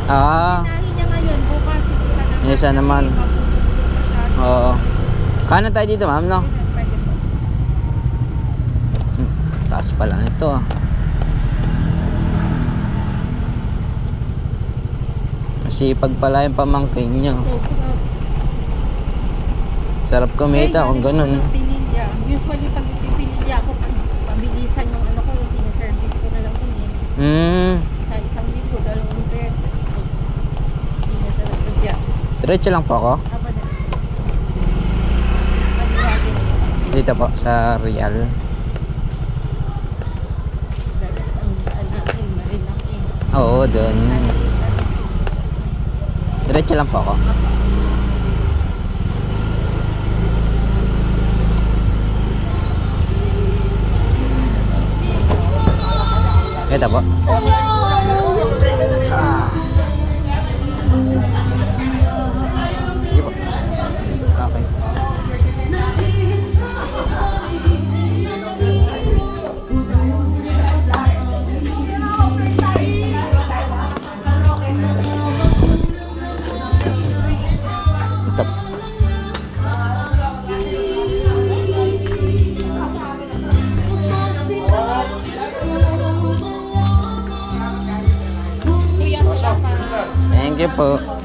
Ah, Hinahin niya ngayon, bukas yung isa naman. Oo. Kanan tayo dito, ma'am, no? Pwede po. Taas pala nito, ah. Masipag pala yung pamangkin nyo. Sarap kumita kung ganun. Pinilya. Usually pag ipipinilya ako, pag pabilisan yung ano ko, siniservice ko na lang yun eh. Sa isang linggo, 2 beses. Hindi na siya nagtudya. Diretso lang po ako. Aba na. Paniwagin na sa Dito po sa Real. dalas ang daan natin, Marilaki. Oo, doon. Diretso lang po ako. Ito po. Sige po. Okay. Ito. Kuya, sa pa. Thank you po.